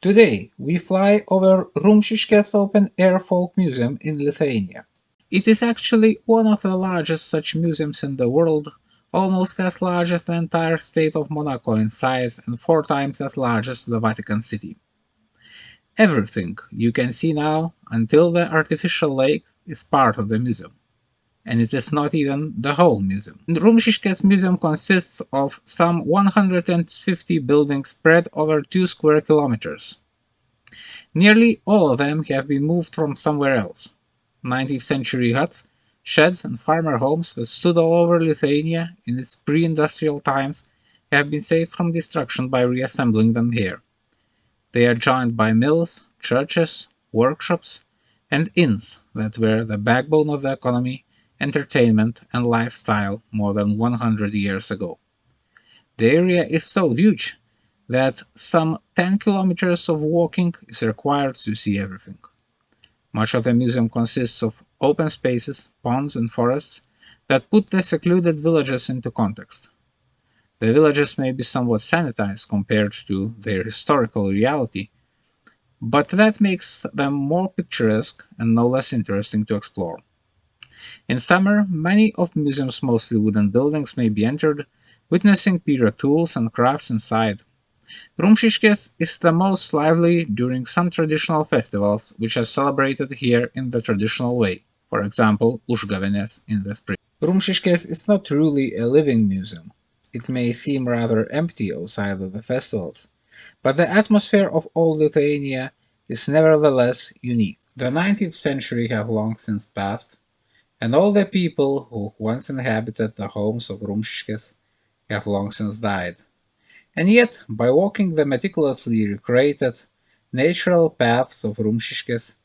Today, we fly over Rumšiškės open-air folk museum in Lithuania. It is actually one of the largest such museums in the world, almost as large as the entire state of Monaco in size and 4 times as large as the Vatican City. Everything you can see now, until the artificial lake, is part of the museum. And it is not even the whole museum. The Rumšiškės museum consists of some 150 buildings spread over 2 square kilometers. Nearly all of them have been moved from somewhere else. 19th century huts, sheds and farmer homes that stood all over Lithuania in its pre-industrial times have been saved from destruction by reassembling them here. They are joined by mills, churches, workshops, and inns that were the backbone of the economy, entertainment, and lifestyle more than 100 years ago. The area is so huge that some 10 kilometers of walking is required to see everything. Much of the museum consists of open spaces, ponds, and forests that put the secluded villages into context. The villages may be somewhat sanitized compared to their historical reality, but that makes them more picturesque and no less interesting to explore. In summer, many of the museum's mostly wooden buildings may be entered, witnessing period tools and crafts inside. Rumšiškės is the most lively during some traditional festivals, which are celebrated here in the traditional way, for example, Užgavėnės in the spring. Rumšiškės is not truly a living museum. It may seem rather empty outside of the festivals, but the atmosphere of old Lithuania is nevertheless unique. The 19th century have long since passed, and all the people who once inhabited the homes of Rumšiškės have long since died. And yet, by walking the meticulously recreated, natural paths of Rumšiškės,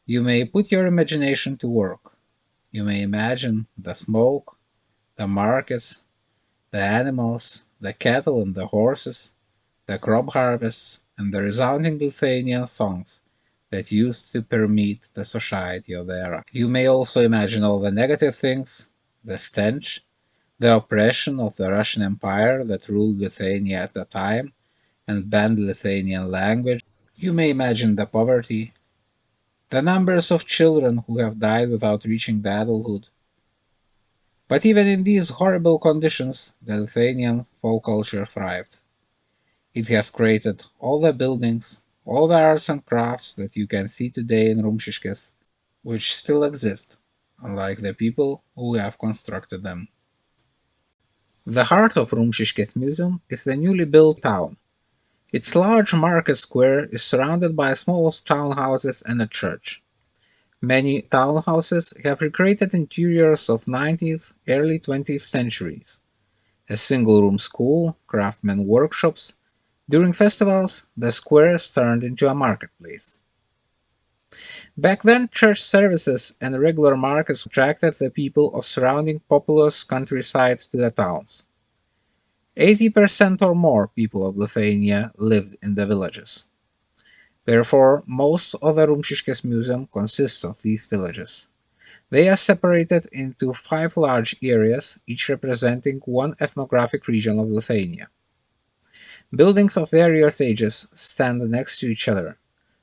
you may put your imagination to work. You may imagine the smoke, the markets, the animals, the cattle and the horses, the crop harvests, and the resounding Lithuanian songs that used to permeate the society of the era. You may also imagine all the negative things, the stench, the oppression of the Russian Empire that ruled Lithuania at the time and banned Lithuanian language. You may imagine the poverty, the numbers of children who have died without reaching the adulthood. But even in these horrible conditions, the Lithuanian folk culture thrived. It has created all the buildings, all the arts and crafts that you can see today in Rumšiškės, which still exist, unlike the people who have constructed them. The heart of Rumšiškės Museum is the newly built town. Its large market square is surrounded by small townhouses and a church. Many townhouses have recreated interiors of 19th, early 20th centuries. A single-room school, craftsmen workshops. During festivals, the square is turned into a marketplace. Back then, church services and regular markets attracted the people of surrounding populous countryside to the towns. 80% or more people of Lithuania lived in the villages. Therefore, most of the Rumšiškės Museum consists of these villages. They are separated into 5 large areas, each representing one ethnographic region of Lithuania. Buildings of various ages stand next to each other,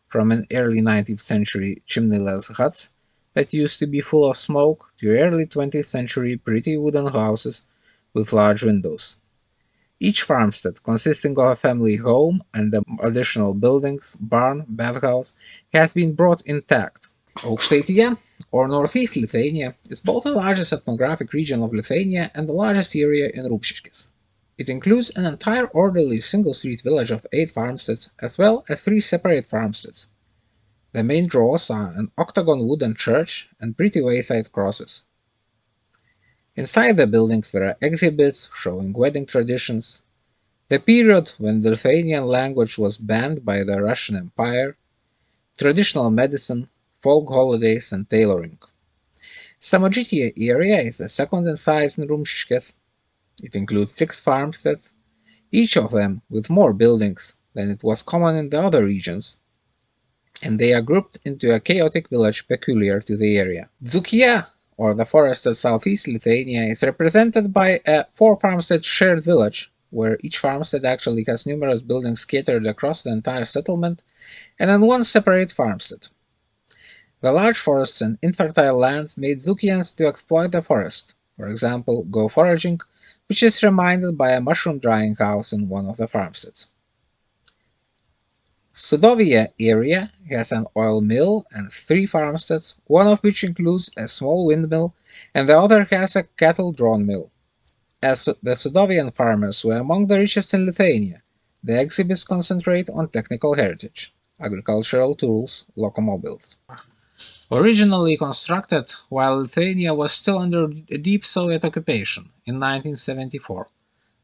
from an early 19th century chimneyless huts that used to be full of smoke to early 20th century pretty wooden houses with large windows. Each farmstead, consisting of a family home and the additional buildings, barn, bathhouse, has been brought intact. Aukštaitija, or Northeast Lithuania, is both the largest ethnographic region of Lithuania and the largest area in Rumšiškės. It includes an entire orderly single-street village of 8 farmsteads, as well as 3 separate farmsteads. The main draws are an octagon wooden church and pretty wayside crosses. Inside the buildings there are exhibits showing wedding traditions, the period when the Lithuanian language was banned by the Russian Empire, traditional medicine, folk holidays, and tailoring. Samogitia area is the second in size in Rumšiškės. It includes 6 farmsteads, each of them with more buildings than it was common in the other regions, and they are grouped into a chaotic village peculiar to the area. Dzūkija, or the forested southeast Lithuania, is represented by a 4-farmstead shared village where each farmstead actually has numerous buildings scattered across the entire settlement, and in one separate farmstead. The large forests and infertile lands made Zukians to exploit the forest, for example, go foraging, which is reminded by a mushroom drying house in one of the farmsteads. Sudovia area has an oil mill and 3 farmsteads, one of which includes a small windmill, and the other has a cattle drawn mill. As the Sudovian farmers were among the richest in Lithuania, the exhibits concentrate on technical heritage, agricultural tools, locomobiles. Originally constructed while Lithuania was still under a deep Soviet occupation in 1974,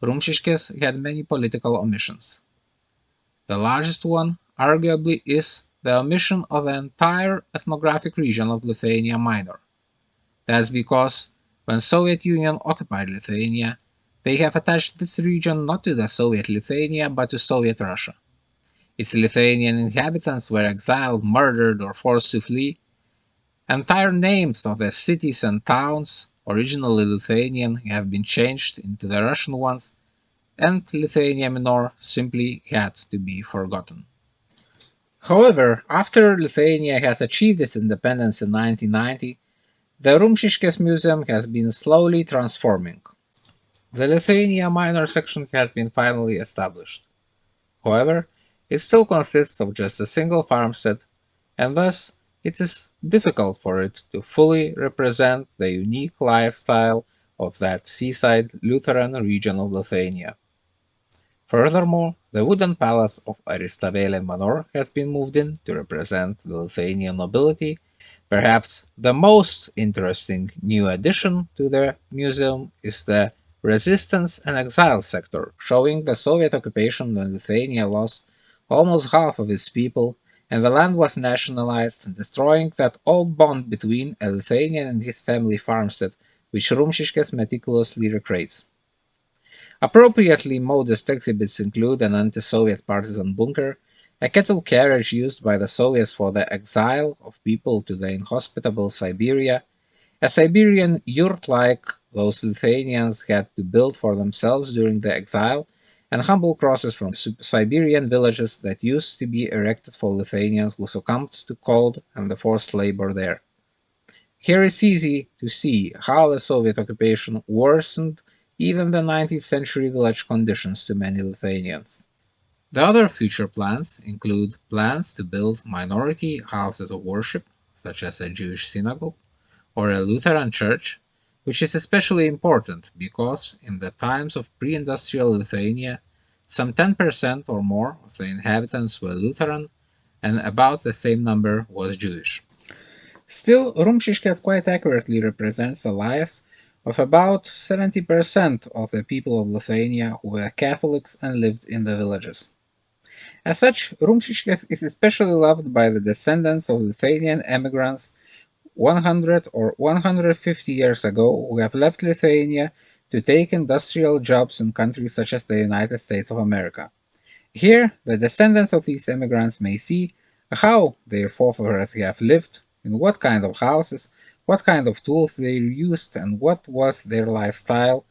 Rumšiškės had many political omissions. The largest one, arguably, is the omission of the entire ethnographic region of Lithuania Minor. That's because when Soviet Union occupied Lithuania, they have attached this region not to the Soviet Lithuania but to Soviet Russia. Its Lithuanian inhabitants were exiled, murdered, or forced to flee. Entire names of the cities and towns, originally Lithuanian, have been changed into the Russian ones, and Lithuania Minor simply had to be forgotten. However, after Lithuania has achieved its independence in 1990, the Rumšiškės Museum has been slowly transforming. The Lithuania Minor section has been finally established. However, it still consists of just a single farmstead, and thus it is difficult for it to fully represent the unique lifestyle of that seaside Lutheran region of Lithuania. Furthermore, the wooden palace of Aristavėlė Manor has been moved in to represent the Lithuanian nobility. Perhaps the most interesting new addition to the museum is the resistance and exile sector, showing the Soviet occupation when Lithuania lost almost half of its people and the land was nationalized, destroying that old bond between a Lithuanian and his family farmstead, which Rumšiškės meticulously recreates. Appropriately modest exhibits include an anti-Soviet partisan bunker, a cattle carriage used by the Soviets for the exile of people to the inhospitable Siberia, a Siberian yurt like those Lithuanians had to build for themselves during the exile, and humble crosses from Siberian villages that used to be erected for Lithuanians who succumbed to cold and the forced labor there. Here it's easy to see how the Soviet occupation worsened even the 19th century village conditions to many Lithuanians. The other future plans include plans to build minority houses of worship, such as a Jewish synagogue or a Lutheran church, which is especially important because in the times of pre-industrial Lithuania, some 10% or more of the inhabitants were Lutheran, and about the same number was Jewish. Still, Rumšiškės quite accurately represents the lives of about 70% of the people of Lithuania who were Catholics and lived in the villages. As such, Rumšiškės is especially loved by the descendants of Lithuanian emigrants 100 or 150 years ago who have left Lithuania to take industrial jobs in countries such as the United States of America. Here, the descendants of these immigrants may see how their forefathers have lived, in what kind of houses, what kind of tools they used, and what was their lifestyle,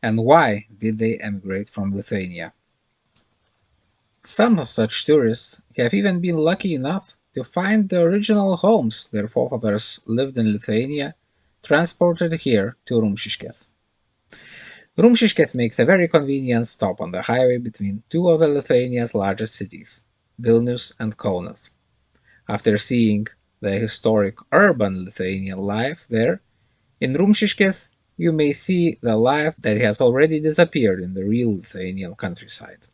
and why did they emigrate from Lithuania. Some of such tourists have even been lucky enough to find the original homes their forefathers lived in Lithuania, transported here to Rumšiškės. Rumšiškės makes a very convenient stop on the highway between two of the Lithuania's largest cities, Vilnius and Kaunas. After seeing the historic urban Lithuanian life there, in Rumšiškės you may see the life that has already disappeared in the real Lithuanian countryside.